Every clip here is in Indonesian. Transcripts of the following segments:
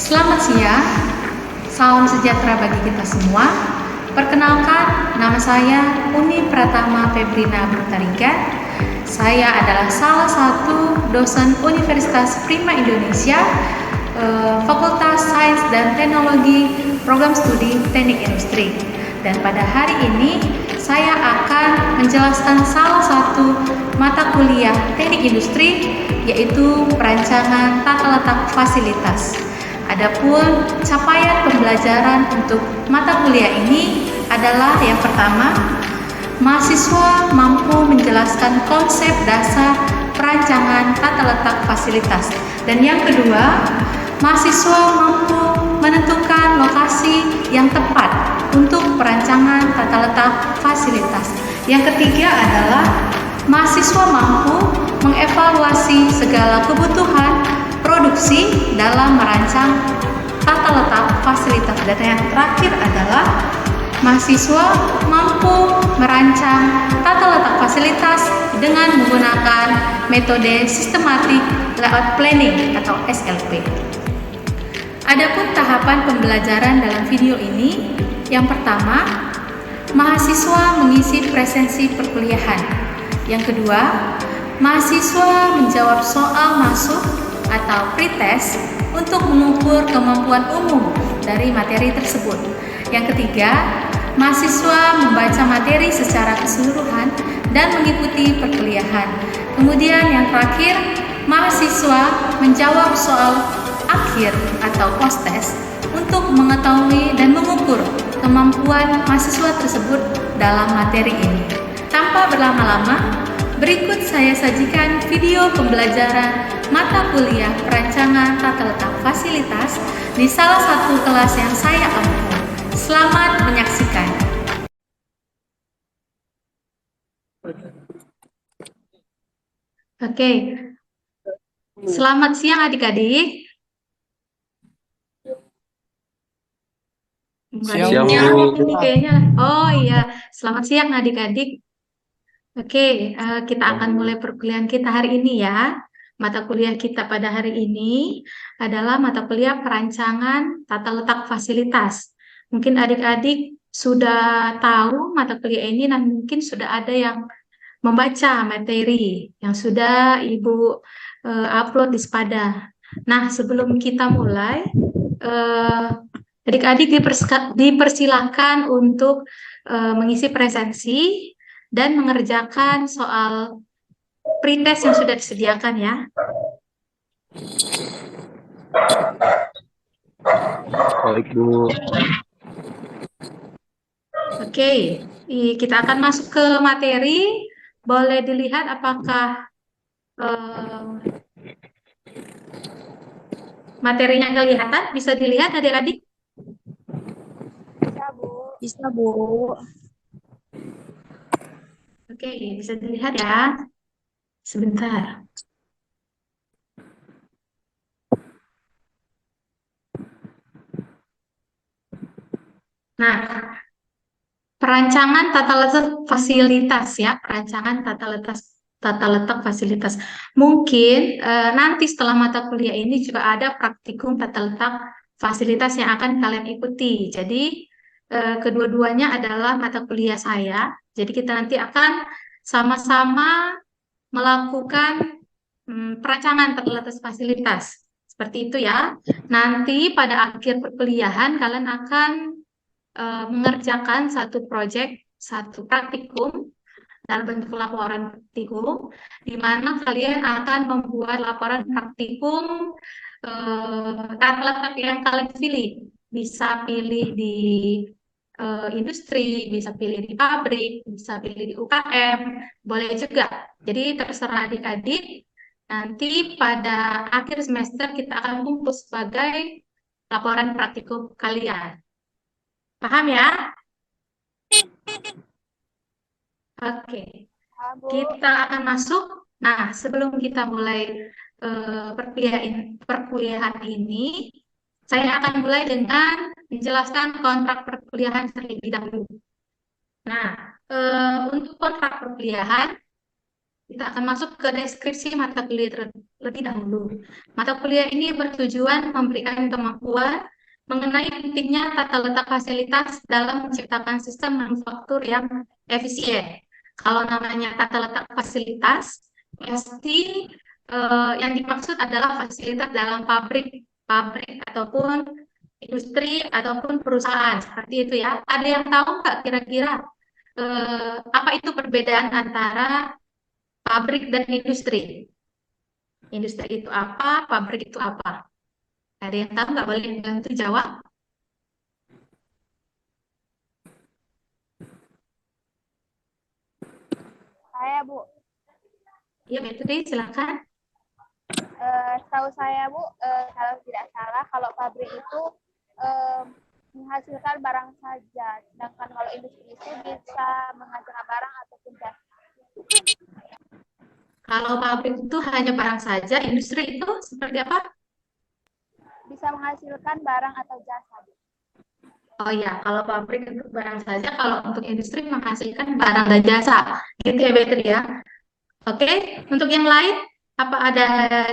Selamat siang, salam sejahtera bagi kita semua. Perkenalkan, nama saya Uni Pratama Febrina Brutariga. Saya adalah salah satu dosen Universitas Prima Indonesia, Fakultas Sains dan Teknologi, Program Studi Teknik Industri. Dan pada hari ini, saya akan menjelaskan salah satu mata kuliah Teknik Industri, yaitu perancangan tata letak fasilitas. Adapun capaian pembelajaran untuk mata kuliah ini adalah yang pertama, mahasiswa mampu menjelaskan konsep dasar perancangan tata letak fasilitas. Dan yang kedua, mahasiswa mampu menentukan lokasi yang tepat untuk perancangan tata letak fasilitas. Yang ketiga adalah mahasiswa mampu mengevaluasi segala kebutuhan produksi dalam merancang tata letak fasilitas. Dan yang terakhir adalah mahasiswa mampu merancang tata letak fasilitas dengan menggunakan metode Systematic Layout Planning atau SLP. Adapun tahapan pembelajaran dalam video ini, yang pertama, mahasiswa mengisi presensi perkuliahan. Yang kedua, mahasiswa menjawab soal masuk atau pretest untuk mengukur kemampuan umum dari materi tersebut. Yang ketiga, mahasiswa membaca materi secara keseluruhan dan mengikuti perkuliahan. Kemudian yang terakhir, mahasiswa menjawab soal akhir atau post-test untuk mengetahui dan mengukur kemampuan mahasiswa tersebut dalam materi ini. Tanpa berlama-lama, berikut saya sajikan video pembelajaran mata kuliah perancangan tata letak fasilitas di salah satu kelas yang saya ampu. Selamat menyaksikan. Oke, selamat siang adik-adik. Siang, ini kayaknya. Oh iya, selamat siang adik-adik. Oke, kita akan mulai perkuliahan kita hari ini ya. Mata kuliah kita pada hari ini adalah mata kuliah perancangan tata letak fasilitas. Mungkin adik-adik sudah tahu mata kuliah ini dan mungkin sudah ada yang membaca materi yang sudah Ibu upload di Spada. Nah, sebelum kita mulai, adik-adik dipersilakan untuk mengisi presensi dan mengerjakan soal pretest yang sudah disediakan ya. baik Bu. Oke, kita akan masuk ke materi. Boleh dilihat apakah materinya kelihatan? Bisa dilihat adik-adik? Bisa, Bu. Bisa, Bu. Oke, bisa dilihat ya. Sebentar. Nah, perancangan tata letak fasilitas ya, perancangan tata letak fasilitas. Mungkin nanti setelah mata kuliah ini juga ada praktikum tata letak fasilitas yang akan kalian ikuti. Jadi kedua-duanya adalah mata kuliah saya. Jadi kita nanti akan sama-sama melakukan perancangan tata letak fasilitas. Seperti itu ya. Nanti pada akhir perkuliahan kalian akan mengerjakan satu proyek, satu praktikum dalam bentuk laporan praktikum, di mana kalian akan membuat laporan praktikum tata letak yang kalian pilih. Bisa pilih di industri, bisa pilih di pabrik, bisa pilih di UKM, boleh juga. Jadi terserah adik-adik. Nanti pada akhir semester kita akan kumpul sebagai laporan praktikum kalian. Paham ya? Oke, kita akan masuk. Nah, sebelum kita mulai perkuliahan ini, saya akan mulai dengan menjelaskan kontrak perkuliahan terlebih dahulu. Nah, untuk kontrak perkuliahan, Kita akan masuk ke deskripsi mata kuliah terlebih dahulu. Mata kuliah ini bertujuan memberikan kemampuan mengenai pentingnya tata letak fasilitas dalam menciptakan sistem manufaktur yang efisien. Kalau namanya tata letak fasilitas, pasti yang dimaksud adalah fasilitas dalam pabrik, pabrik ataupun industri ataupun perusahaan seperti itu ya. Ada yang tahu nggak kira-kira apa itu perbedaan antara pabrik dan industri? Industri itu apa? Pabrik itu apa? Ada yang tahu nggak? Boleh bantu jawab? Saya, Bu. Iya, betul deh, silakan. Setahu saya, Bu, kalau tidak salah, kalau pabrik itu menghasilkan barang saja, sedangkan kalau industri itu bisa menghasilkan barang ataupun jasa. Kalau pabrik itu hanya barang saja, industri itu seperti apa? Bisa menghasilkan barang atau jasa, Bu. Oh ya, kalau pabrik itu barang saja, kalau untuk industri menghasilkan barang dan jasa. Gitu ya, Betri ya. Oke, untuk yang lain, apa ada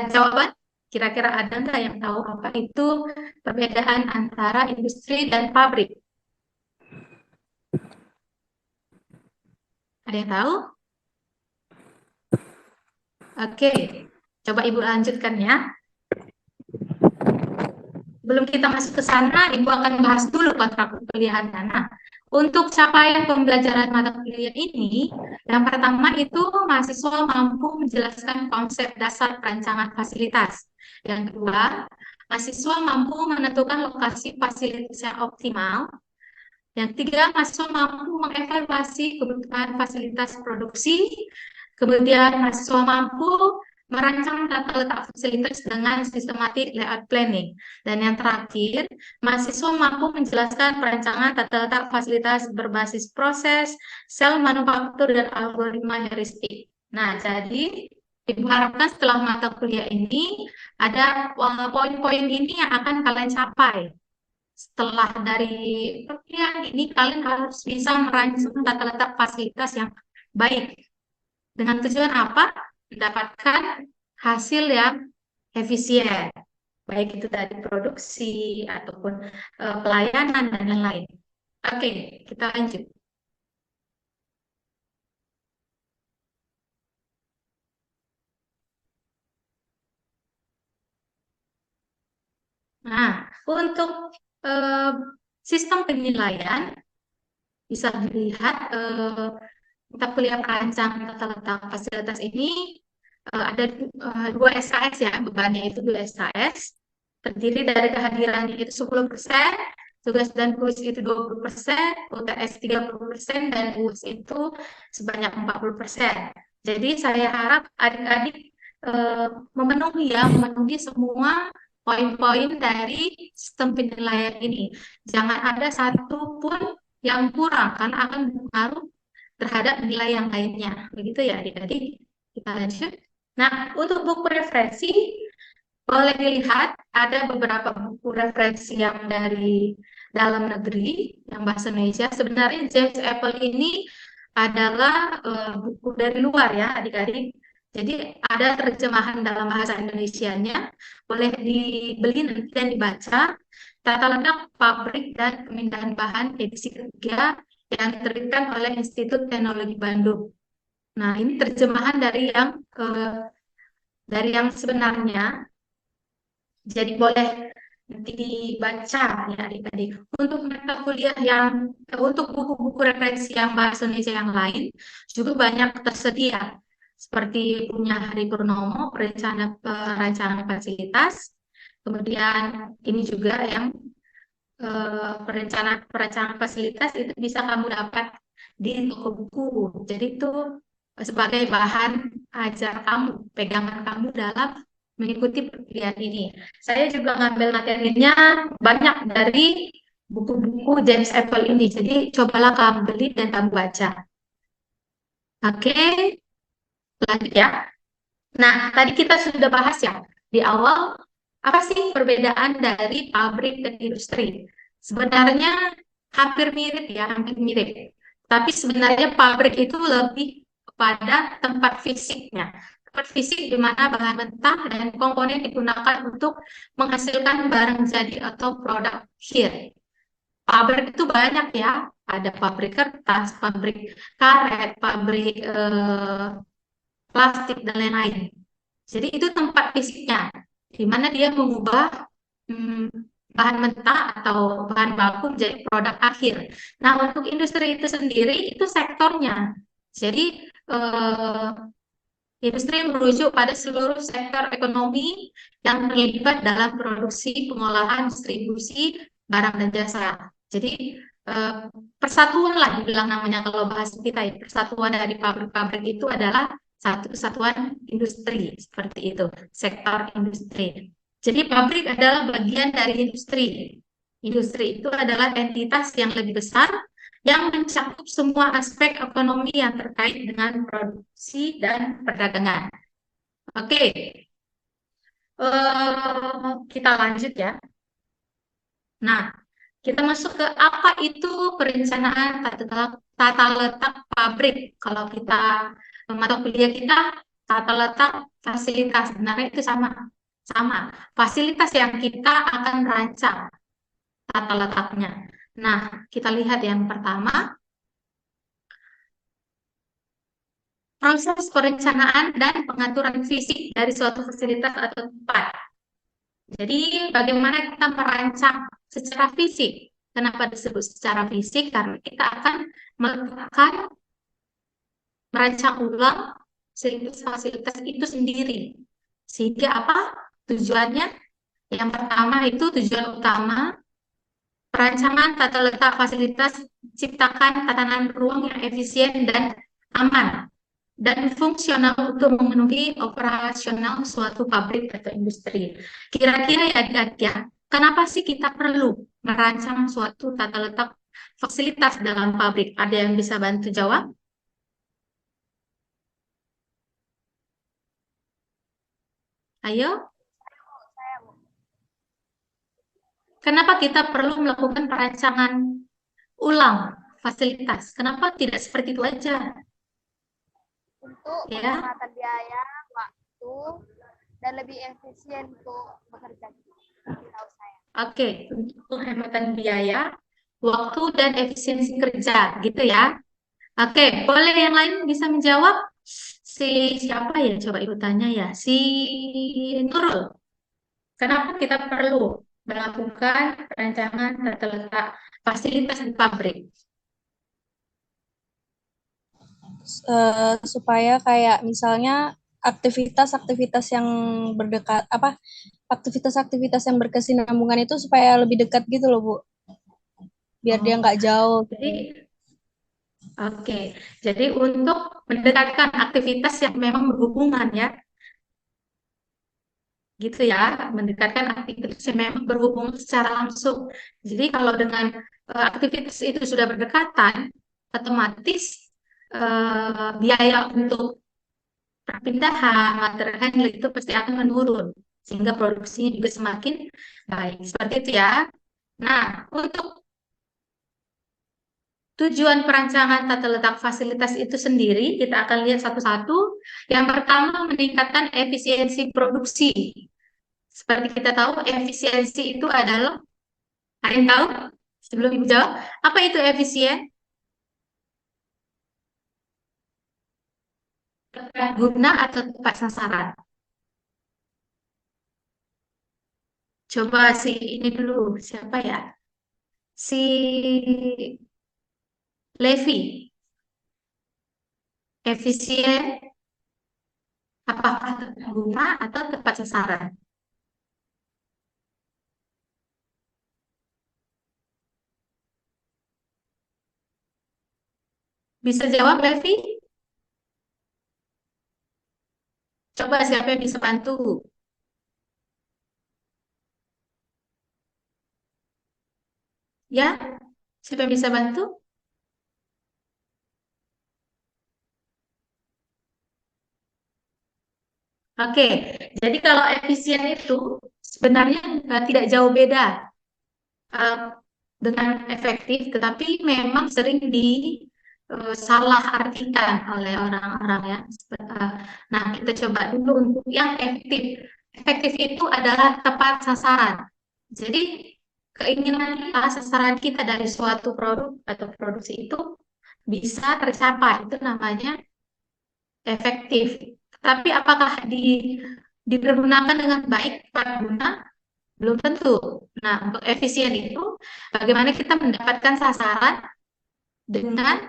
jawaban? Kira-kira ada nggak yang tahu apa itu perbedaan antara industri dan pabrik? Ada yang tahu? Oke, coba Ibu lanjutkan ya. Sebelum kita masuk ke sana, Ibu akan bahas dulu kontrak perkuliahannya. Nah, untuk capaian pembelajaran mata kuliah ini, yang pertama itu mahasiswa mampu menjelaskan konsep dasar perancangan fasilitas. Yang kedua, mahasiswa mampu menentukan lokasi fasilitas yang optimal. Yang ketiga, mahasiswa mampu mengevaluasi kebutuhan fasilitas produksi. Kemudian, mahasiswa mampu merancang tata letak fasilitas dengan sistematik layout planning. Dan yang terakhir, mahasiswa mampu menjelaskan perancangan tata letak fasilitas berbasis proses, sel manufaktur, dan algoritma heuristik. Nah, jadi Ibu harapkan setelah mata kuliah ini ada poin-poin ini yang akan kalian capai. Setelah dari perkuliahan ini, kalian harus bisa merancang tata letak fasilitas yang baik. Dengan tujuan apa? Mendapatkan hasil yang efisien. Baik itu dari produksi, ataupun pelayanan, dan lain-lain. Oke, kita lanjut. Nah, untuk eh, sistem penilaian, bisa dilihat mata kuliah perancang tata letak fasilitas ini ada dua SKS ya, bebannya itu dua SKS, terdiri dari kehadirannya itu 10%, tugas dan kuis itu 20%, UTS 30%, dan UAS itu sebanyak 40%. Jadi saya harap adik-adik memenuhi semua poin-poin dari sistem penilaian ini. Jangan ada satu pun yang kurang, karena akan berpengaruh terhadap nilai yang lainnya. Begitu ya adik-adik. Kita lanjut. Nah, untuk buku referensi, boleh dilihat ada beberapa buku referensi yang dari dalam negeri, yang bahasa Indonesia. Sebenarnya James Apple ini adalah buku dari luar ya adik-adik. Jadi ada terjemahan dalam bahasa Indonesianya, boleh dibeli nanti dan dibaca. Tata letak pabrik dan pemindahan bahan edisi ketiga yang diterbitkan oleh Institut Teknologi Bandung. Nah, ini terjemahan dari yang sebenarnya. Jadi boleh nanti dibaca ya adik-adik. Untuk mata kuliah untuk buku-buku referensi yang bahasa Indonesia yang lain juga banyak tersedia. Seperti punya Hari Purnomo, perancangan fasilitas. Kemudian ini juga yang perencanaan fasilitas itu bisa kamu dapat di toko buku. Jadi itu sebagai bahan ajar kamu, pegangan kamu dalam mengikuti perkuliahan ini. Saya juga ngambil materinya banyak dari buku-buku James Apple ini. Jadi cobalah kamu beli dan kamu baca. Oke, lanjut ya. Nah, tadi kita sudah bahas ya di awal, apa sih perbedaan dari pabrik dan industri? Sebenarnya hampir mirip ya, hampir mirip. Tapi sebenarnya pabrik itu lebih pada tempat fisiknya. Tempat fisik di mana bahan mentah dan komponen digunakan untuk menghasilkan barang jadi atau produk akhir. Pabrik itu banyak ya, ada pabrik kertas, pabrik karet, pabrik plastik, dan lain-lain. Jadi itu tempat fisiknya, di mana dia mengubah hmm, bahan mentah atau bahan baku menjadi produk akhir. Nah, untuk industri itu sendiri, itu sektornya. Jadi, industri merujuk pada seluruh sektor ekonomi yang terlibat dalam produksi, pengolahan, distribusi, barang dan jasa. Jadi, persatuan lah dibilang namanya kalau bahasa kita ya, persatuan dari pabrik-pabrik itu adalah satu kesatuan industri, seperti itu, sektor industri. Jadi pabrik adalah bagian dari industri. Industri itu adalah entitas yang lebih besar yang mencakup semua aspek ekonomi yang terkait dengan produksi dan perdagangan. Oke, kita lanjut ya. Nah, kita masuk ke apa itu perencanaan tata letak pabrik. Kalau kita mata kuliah kita tata letak fasilitas, sebenarnya itu sama. Sama, fasilitas yang kita akan rancang tata letaknya. Nah, kita lihat yang pertama, proses perencanaan dan pengaturan fisik dari suatu fasilitas atau tempat. Jadi, bagaimana kita merancang secara fisik? Kenapa disebut secara fisik? Karena kita akan meletakkan, merancang ulang fasilitas itu sendiri. Sehingga apa? Tujuannya? Yang pertama itu tujuan utama, perancangan tata letak fasilitas ciptakan tatanan ruang yang efisien dan aman dan fungsional untuk memenuhi operasional suatu pabrik atau industri. Kira-kira ya adik-adik ya, kenapa sih kita perlu merancang suatu tata letak fasilitas dalam pabrik? Ada yang bisa bantu jawab? Ayo, Saya, Bu. kenapa kita perlu melakukan perancangan ulang fasilitas? Kenapa tidak seperti itu aja? Untuk Ya, penghematan biaya, waktu, dan lebih efisien untuk bekerja. Tahu saya. oke, untuk penghematan biaya, waktu, dan efisiensi kerja, gitu ya. Oke, boleh yang lain bisa menjawab? Siapa ya? Coba ibu tanya ya. Si Nurul, kenapa kita perlu melakukan perancangan tata letak fasilitas di pabrik? Supaya kayak misalnya aktivitas-aktivitas yang berdekat apa aktivitas-aktivitas yang berkesinambungan itu supaya lebih dekat gitu loh Bu, biar dia nggak jauh. Jadi, oke. Jadi untuk mendekatkan aktivitas yang memang berhubungan ya, gitu ya, mendekatkan aktivitas yang memang berhubungan secara langsung. Jadi kalau dengan aktivitas itu sudah berdekatan, otomatis biaya untuk perpindahan, material handling itu pasti akan menurun, sehingga produksinya juga semakin baik. Seperti itu ya. Nah, untuk tujuan perancangan tata letak fasilitas itu sendiri, kita akan lihat satu-satu. Yang pertama, meningkatkan efisiensi produksi. Seperti kita tahu, efisiensi itu adalah, ada yang tahu? Sebelum Ibu jawab, apa itu efisien? Tepat guna atau tepat sasaran? Coba si ini dulu, siapa ya? Si Levi, efisien apakah tepat guna atau tepat sasaran? Bisa jawab, Levi? Coba siapa yang bisa bantu? Ya, siapa yang bisa bantu? Oke, jadi kalau efisien itu sebenarnya tidak jauh beda uh, dengan efektif, tetapi memang sering salah artikan oleh orang-orang ya. Nah, kita coba dulu untuk yang efektif. Efektif itu adalah tepat sasaran. Jadi, keinginan kita, sasaran kita dari suatu produk atau produksi itu bisa tercapai. Itu namanya efektif. Tapi apakah dipergunakan dengan baik, tepat guna? Belum tentu. Nah, untuk efisien itu, bagaimana kita mendapatkan sasaran dengan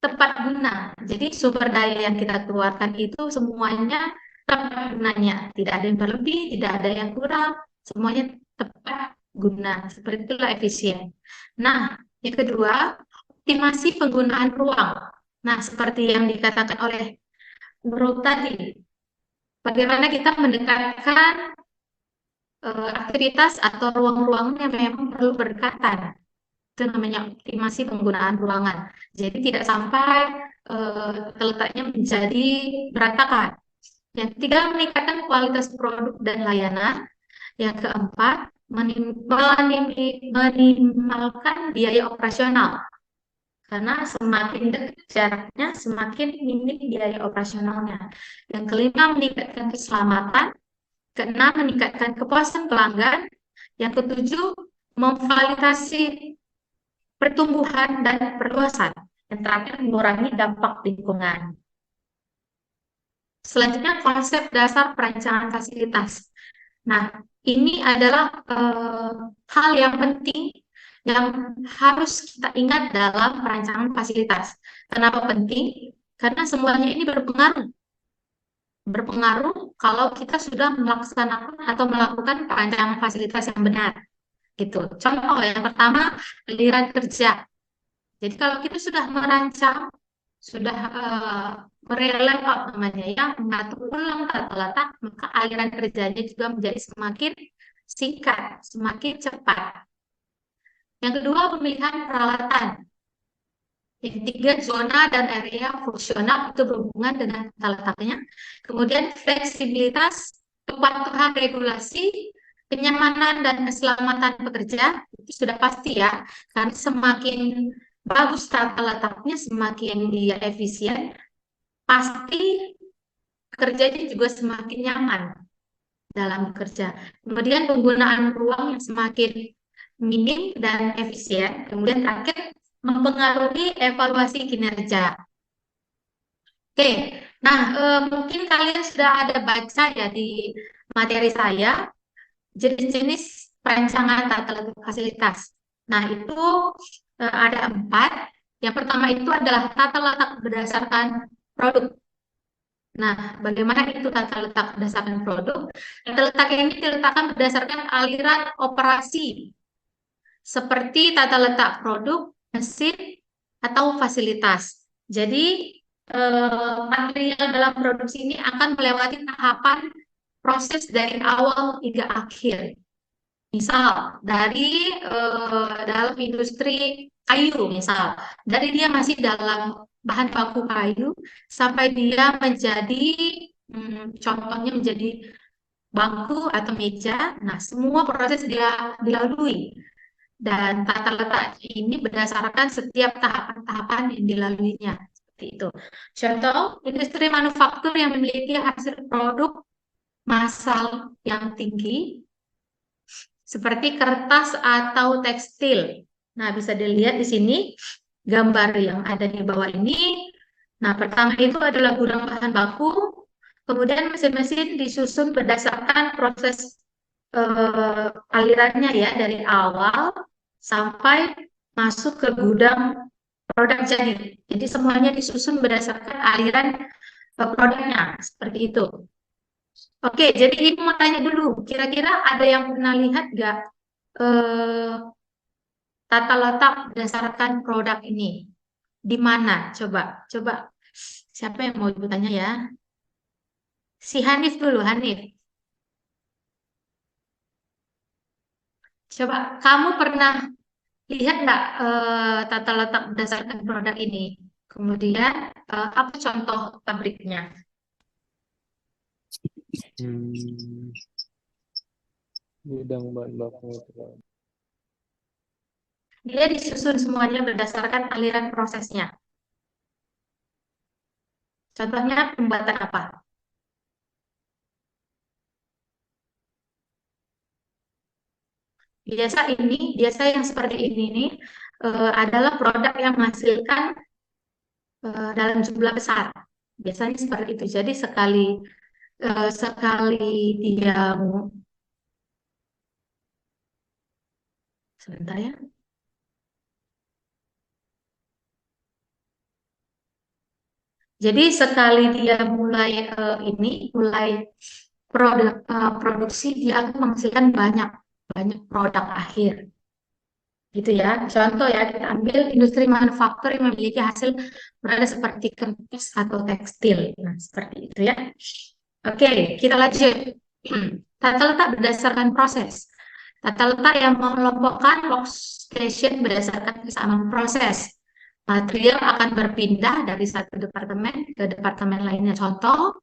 tepat guna. Jadi sumber daya yang kita keluarkan itu semuanya tepat gunanya. Tidak ada yang berlebih, tidak ada yang kurang, semuanya tepat guna. Seperti itulah efisien. Nah, yang kedua, optimasi penggunaan ruang. Nah, seperti yang dikatakan oleh Nurul tadi, bagaimana kita mendekatkan aktivitas atau ruang-ruang yang memang perlu berdekatan. Itu namanya optimasi penggunaan ruangan. Jadi tidak sampai letaknya menjadi berantakan. Yang ketiga, meningkatkan kualitas produk dan layanan. Yang keempat, minimalkan biaya operasional. Karena semakin dekat jaraknya, semakin minim biaya operasionalnya. Yang kelima, meningkatkan keselamatan. Keenam, meningkatkan kepuasan pelanggan. Yang ketujuh, memfasilitasi pertumbuhan dan perluasan. Yang terakhir, mengurangi dampak lingkungan. Selanjutnya, konsep dasar perancangan fasilitas. Nah, ini adalah hal yang penting yang harus kita ingat dalam perancangan fasilitas. Kenapa penting? Karena semuanya ini berpengaruh. Berpengaruh kalau kita sudah melaksanakan atau melakukan perancangan fasilitas yang benar. Gitu. Contoh yang pertama, aliran kerja. Jadi kalau kita sudah merancang, sudah merelayout namanya ya, mengatur ulang tata letak, maka aliran kerjanya juga menjadi semakin singkat, semakin cepat. Yang kedua, pemilihan peralatan. Yang ketiga, zona dan area fungsional itu berhubungan dengan tata letaknya. Kemudian fleksibilitas, kepatuhan regulasi, kenyamanan dan keselamatan pekerja, itu sudah pasti ya, karena semakin bagus tata letaknya, semakin dia efisien, pasti pekerjanya juga semakin nyaman dalam bekerja. Kemudian penggunaan ruang yang semakin minim dan efisien. Kemudian terakhir, mempengaruhi evaluasi kinerja. Oke, nah mungkin kalian sudah ada baca ya di materi saya, jenis-jenis perancangan tata letak fasilitas. Nah, itu ada 4. Yang pertama itu adalah tata letak berdasarkan produk. Nah, bagaimana itu tata letak berdasarkan produk? Tata letak ini diletakkan berdasarkan aliran operasi, seperti tata letak produk, mesin, atau fasilitas. Jadi, material dalam produksi ini akan melewati tahapan proses dari awal hingga akhir. Misal dari dalam industri kayu, misal dari dia masih dalam bahan baku kayu sampai dia menjadi contohnya menjadi bangku atau meja. Nah, semua proses dia dilalui dan tata letak ini berdasarkan setiap tahapan-tahapan yang dilaluinya. Seperti itu. Contoh, industri manufaktur yang memiliki hasil produk massal yang tinggi seperti kertas atau tekstil. Nah, bisa dilihat di sini gambar yang ada di bawah ini. Nah, pertama itu adalah gudang bahan baku, kemudian mesin-mesin disusun berdasarkan proses alirannya ya dari awal sampai masuk ke gudang produk jadi. Jadi semuanya disusun berdasarkan aliran produknya seperti itu. Oke, jadi ini mau tanya dulu, kira-kira ada yang pernah lihat nggak eh, tata letak berdasarkan produk ini? Di mana? Coba, coba. Siapa yang mau ibu tanya ya? Si Hanif dulu, Hanif. Coba, kamu pernah lihat nggak tata letak berdasarkan produk ini? Kemudian, apa contoh pabriknya? Bidang bahan baku itu kan. Dia disusun semuanya berdasarkan aliran prosesnya. Contohnya pembuatan apa? Biasa yang seperti ini nih adalah produk yang menghasilkan dalam jumlah besar. Biasanya seperti itu. Jadi sekali dia sebentar ya. Jadi sekali dia mulai produksi, dia akan menghasilkan banyak banyak produk akhir. Gitu ya. Contoh ya, kita ambil industri manufaktur yang memiliki hasil berada seperti kertas atau tekstil. Nah, seperti itu ya. Oke, kita lanjut. Tata letak berdasarkan proses. Tata letak yang mengelompokkan workstation berdasarkan kesamaan proses. Material akan berpindah dari satu departemen ke departemen lainnya. Contoh,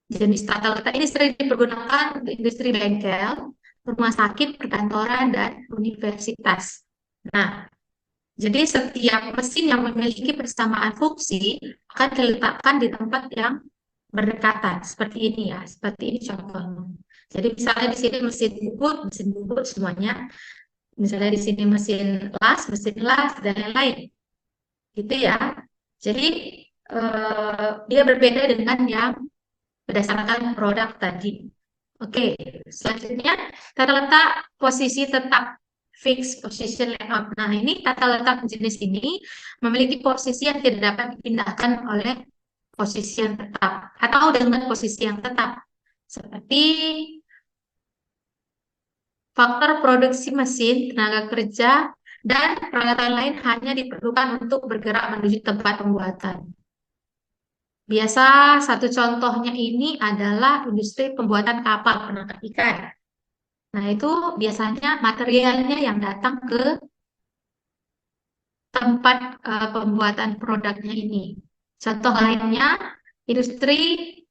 jenis tata letak ini sering dipergunakan untuk industri bengkel, rumah sakit, perkantoran, dan universitas. Nah, jadi setiap mesin yang memiliki persamaan fungsi akan diletakkan di tempat yang berdekatan. Seperti ini ya, seperti ini contohnya. Jadi misalnya di sini mesin bubut semuanya. Misalnya di sini mesin las, dan lain-lain. Gitu ya. Jadi dia berbeda dengan yang berdasarkan produk tadi. Oke, selanjutnya tata letak posisi tetap, fixed position layout. Nah, ini tata letak jenis ini memiliki posisi yang tidak dapat dipindahkan oleh posisi yang tetap atau dengan posisi yang tetap. Seperti faktor produksi mesin, tenaga kerja, dan peralatan lain hanya diperlukan untuk bergerak menuju tempat pembuatan. Biasa satu contohnya ini adalah industri pembuatan kapal penangkap ikan. Nah, itu biasanya materialnya yang datang ke tempat pembuatan produknya ini. Contoh lainnya, industri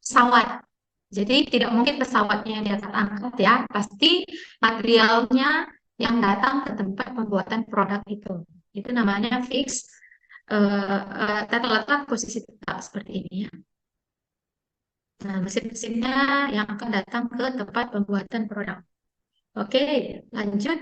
pesawat. Jadi tidak mungkin pesawatnya yang diangkat ya, pasti materialnya yang datang ke tempat pembuatan produk itu. Itu namanya fix tata letak posisi tetap seperti ini ya. Nah, mesin-mesinnya yang akan datang ke tempat pembuatan produk. Oke, lanjut.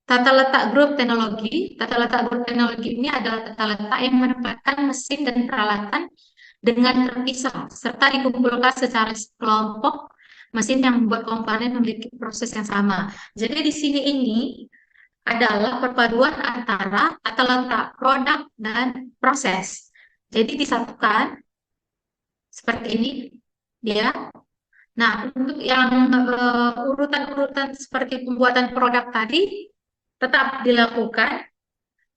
Tata letak grup teknologi. Tata letak grup teknologi ini adalah tata letak yang menempatkan mesin dan peralatan dengan terpisah, serta dikumpulkan secara kelompok mesin yang membuat komponen memiliki proses yang sama. Jadi di sini ini adalah perpaduan antara tata letak produk dan proses. Jadi disatukan seperti ini dia. Nah, untuk yang urutan-urutan seperti pembuatan produk tadi tetap dilakukan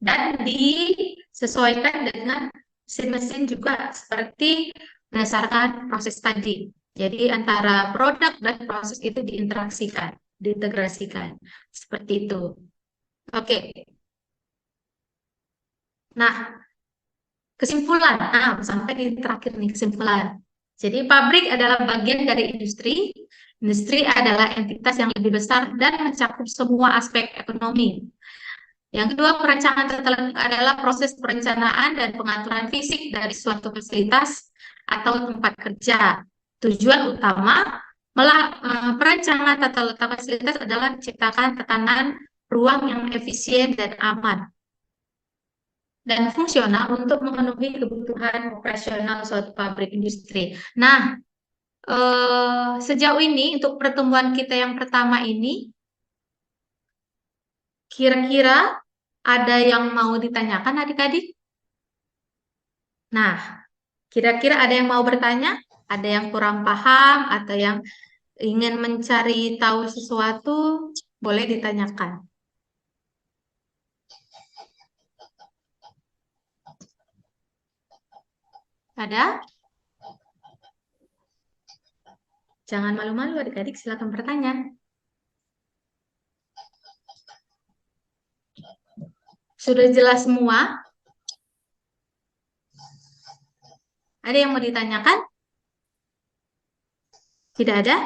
dan disesuaikan dengan mesin-mesin juga seperti berdasarkan proses tadi. Jadi antara produk dan proses itu diinteraksikan, diintegrasikan. Seperti itu. Oke. Nah, kesimpulan. Nah, sampai di terakhir nih kesimpulan. Jadi pabrik adalah bagian dari industri. Industri adalah entitas yang lebih besar dan mencakup semua aspek ekonomi. Yang kedua, perencanaan tata letak adalah proses perencanaan dan pengaturan fisik dari suatu fasilitas atau tempat kerja. Tujuan utama perencanaan tata letak fasilitas adalah menciptakan tekanan ruang yang efisien dan aman dan fungsional untuk memenuhi kebutuhan operasional suatu pabrik industri. Nah, sejauh ini untuk pertemuan kita yang pertama ini, kira-kira ada yang mau ditanyakan adik-adik? Nah, kira-kira ada yang mau bertanya? Ada yang kurang paham atau yang ingin mencari tahu sesuatu? Boleh ditanyakan. Ada? Jangan malu-malu adik-adik, silakan bertanya. Sudah jelas semua? Ada yang mau ditanyakan? Tidak ada?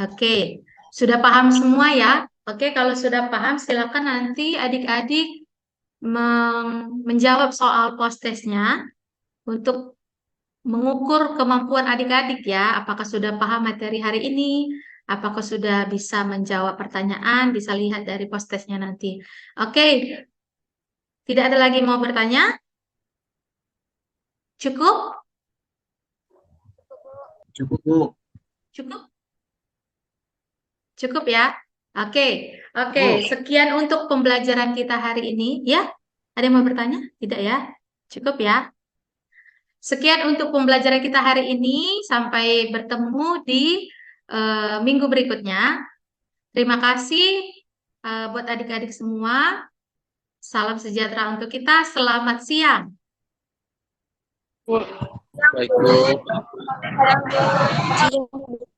Oke. Sudah paham semua ya? Oke, kalau sudah paham, silakan nanti adik-adik menjawab soal post-testnya untuk mengukur kemampuan adik-adik ya. Apakah sudah paham materi hari ini? Apakah sudah bisa menjawab pertanyaan? Bisa lihat dari post-testnya nanti. Oke, tidak ada lagi mau bertanya? Cukup? Cukup, Bu. Cukup? Cukup ya? Oke, oke. Bu. Sekian untuk pembelajaran kita hari ini. Ya, ada yang mau bertanya? Tidak ya? Cukup ya? Sekian untuk pembelajaran kita hari ini. Sampai bertemu di minggu berikutnya. Terima kasih buat adik-adik semua. Salam sejahtera untuk kita. Selamat siang. Baik, Bu. Terima kasih.